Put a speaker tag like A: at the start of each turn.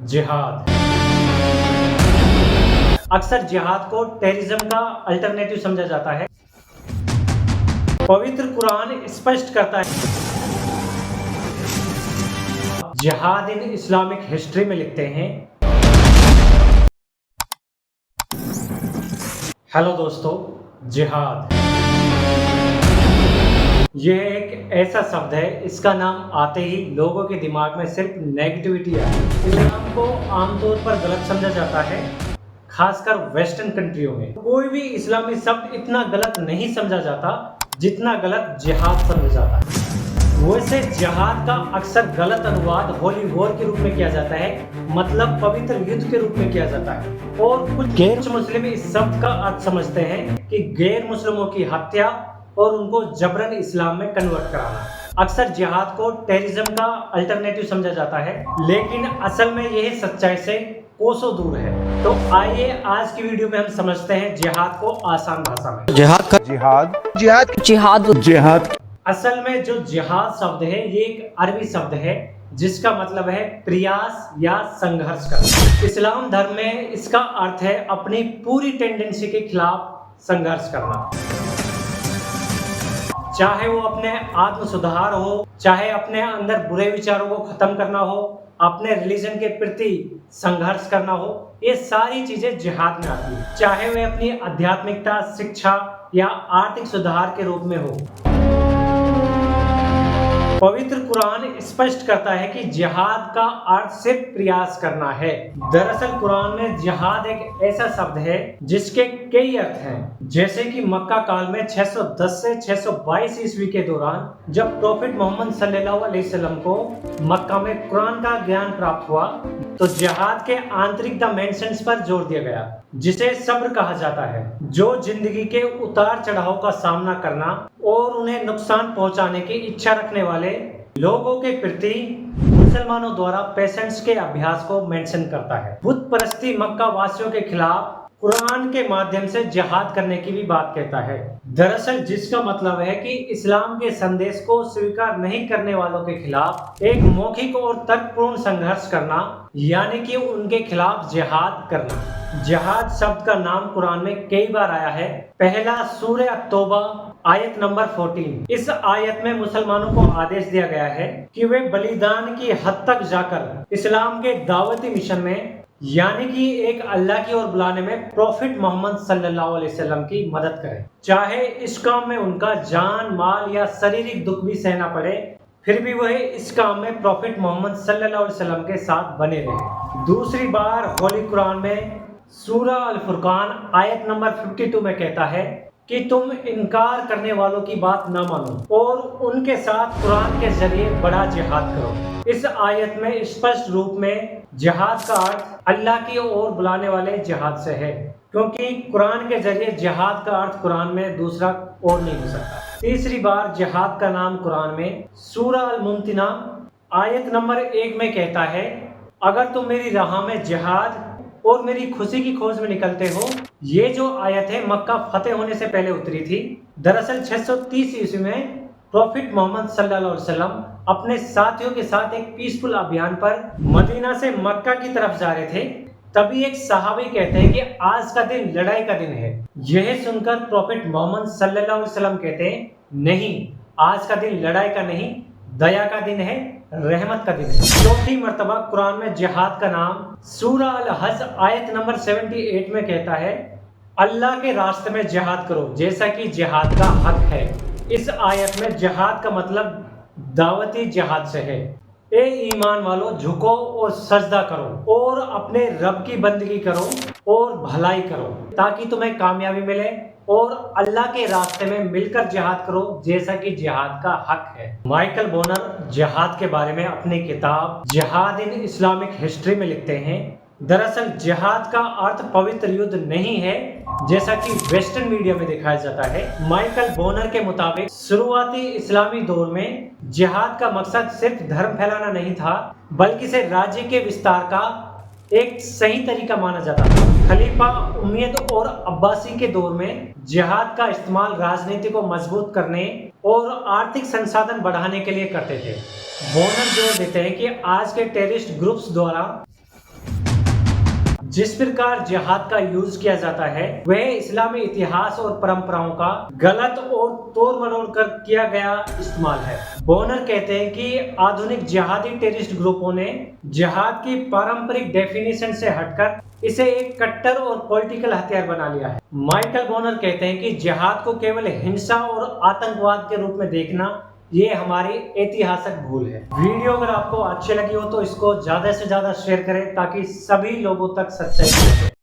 A: जिहाद। अक्सर जिहाद को टेररिज्म का अल्टरनेटिव समझा जाता है। पवित्र कुरान स्पष्ट करता है, जिहाद इन इस्लामिक हिस्ट्री में लिखते हैं। हेलो दोस्तों, जिहाद यह एक ऐसा शब्द है, इसका नाम आते ही लोगों के दिमाग में सिर्फ नेगेटिविटी आती है। इस्लाम को आमतौर पर गलत समझा जाता है, खासकर वेस्टर्न कंट्रियों में। कोई भी इस्लामी शब्द इतना गलत नहीं समझा जाता जितना गलत जिहाद समझा जाता है। वैसे जिहाद का अक्सर गलत अनुवाद होली वॉर के रूप में किया जाता है, मतलब पवित्र युद्ध के रूप में किया जाता है। और कुछ गैर मुस्लिम इस शब्द का अर्थ समझते हैं कि गैर मुस्लिमों की हत्या और उनको जबरन इस्लाम में कन्वर्ट कराना। अक्सर जिहाद को टेररिज्म का अल्टरनेटिव समझा जाता है, लेकिन असल में यह सच्चाई से कोसों दूर है। तो आइए आज की वीडियो में हम समझते हैं जिहाद को आसान भाषा में।
B: जिहाद
A: असल में जो जिहाद शब्द है ये एक अरबी शब्द है जिसका मतलब है प्रयास या संघर्ष करना। इस्लाम धर्म में इसका अर्थ है अपनी पूरी टेंडेंसी के खिलाफ संघर्ष करना, चाहे वो अपने आत्म सुधार हो, चाहे अपने अंदर बुरे विचारों को खत्म करना हो, अपने रिलीजन के प्रति संघर्ष करना हो। ये सारी चीजें जिहाद में आती है, चाहे वे अपनी आध्यात्मिकता, शिक्षा या आर्थिक सुधार के रूप में हो। पवित्र कुरान स्पष्ट करता है कि जिहाद का अर्थ सिर्फ प्रयास करना है। दरअसल कुरान में जिहाद एक ऐसा शब्द है जिसके कई अर्थ हैं, जैसे कि मक्का काल में 610 से 622 ईस्वी के दौरान जब प्रॉफिट मोहम्मद सल्लल्लाहु अलैहि वसल्लम को मक्का में कुरान का ज्ञान प्राप्त हुआ तो जिहाद के आंतरिक डायमेंशंस पर जोर दिया गया, जिसे सब्र कहा जाता है, जो जिंदगी के उतार चढ़ाव का सामना करना और उन्हें नुकसान पहुंचाने की इच्छा रखने वाले लोगों के प्रति मुसलमानों द्वारा पेशेंस के अभ्यास को मेंशन करता है। बुत परस्ती मक्का वासियों के खिलाफ कुरान के माध्यम से जिहाद करने की भी बात कहता है। दरअसल जिसका मतलब है कि इस्लाम के संदेश को स्वीकार नहीं करने वालों के खिलाफ एक मौखिक और तर्कपूर्ण संघर्ष करना, यानी कि उनके खिलाफ जिहाद करना। जिहाद शब्द का नाम कुरान में कई बार आया है। पहला सूरह अत-तौबा आयत नंबर 14। इस आयत में मुसलमानों को आदेश दिया गया है कि वे बलिदान की हद तक जाकर इस्लाम के दावती मिशन में, यानी कि एक अल्लाह की ओर बुलाने में प्रॉफिट मोहम्मद सल्लल्लाहु अलैहि वसल्लम की मदद करें। चाहे इस काम में उनका जान, माल या शारीरिक दुख भी सहना पड़े, फिर भी वह इस काम में प्रॉफिट मोहम्मद सल्लल्लाहु अलैहि वसल्लम के साथ बने रहे। दूसरी बार होली कुरान में सूरह अल फुरकान आयत नंबर 52 में कहता है कि तुम इनकार करने वालों की बात न मानो और उनके साथ कुरान के जरिए बड़ा जिहाद करो। इस आयत में स्पष्ट रूप में जिहाद का अर्थ अल्लाह की ओर बुलाने वाले जिहाद से है, क्योंकि कुरान के जरिए जिहाद का अर्थ कुरान में दूसरा और नहीं हो सकता। तीसरी बार जिहाद का नाम कुरान में सूरह अल मुमतिना आयत नंबर 1 में कहता है, अगर तुम मेरी राह में जिहाद और मेरी खुशी की खोज में निकलते हो। ये जो आयत है मक्का फतेह होने से पहले उतरी थी। दरअसल 630 ईस्वी में प्रॉफिट मोहम्मद सल्लल्लाहु अलैहि वसल्लम अपने साथियों के साथ एक पीसफुल अभियान पर मदीना से मक्का की तरफ जा रहे थे। तभी एक सहाबी कहते हैं कि आज का दिन लड़ाई का दिन है। यह सुनकर प्रॉफिट मोहम्मद सल्लल्लाहु अलैहि वसल्लम कहते हैं, नहीं, आज का दिन लड़ाई का नहीं, दया का दिन है, रहमत का दिन है। चौथी मर्तबा कुरान में जिहाद का नाम सूरह अल हज आयत नंबर 78 में कहता है, अल्लाह के रास्ते में जिहाद करो जैसा कि जिहाद का हक है। इस आयत में जिहाद का मतलब दावती जिहाद से है। ए ईमान वालों, झुको और सजदा करो और अपने रब की बंदगी करो और भलाई करो ताकि तुम्हें कामयाबी मिले, और अल्लाह के रास्ते में मिलकर जिहाद करो जैसा कि जिहाद का हक है। माइकल बोनर जिहाद के बारे में अपनी किताब जिहाद इन इस्लामिक हिस्ट्री में लिखते हैं, दरअसल जिहाद का अर्थ पवित्र युद्ध नहीं है जैसा कि वेस्टर्न मीडिया में दिखाया जाता है। माइकल बोनर के मुताबिक शुरुआती इस्लामी दौर में जिहाद का मकसद सिर्फ धर्म फैलाना नहीं था, बल्कि इसे राज्य के विस्तार का एक सही तरीका माना जाता था। खलीफा उमैयद और अब्बासी के दौर में जिहाद का इस्तेमाल राजनीति को मजबूत करने और आर्थिक संसाधन बढ़ाने के लिए करते थे। बोनर जोर देते हैं कि आज के टेररिस्ट ग्रुप्स द्वारा जिस प्रकार जिहाद का यूज किया जाता है वह इस्लामी इतिहास और परंपराओं का गलत और तोड़ मरोड़ कर किया गया इस्तेमाल है। बोनर कहते हैं कि आधुनिक जिहादी टेररिस्ट ग्रुपों ने जिहाद की पारंपरिक डेफिनेशन से हटकर इसे एक कट्टर और पॉलिटिकल हथियार बना लिया है। माइकल बोनर कहते हैं कि जिहाद को केवल हिंसा और आतंकवाद के रूप में देखना ये हमारी ऐतिहासिक भूल है। वीडियो अगर आपको अच्छी लगी हो तो इसको ज्यादा से ज्यादा शेयर करें ताकि सभी लोगों तक सच्चाई पहुंचे।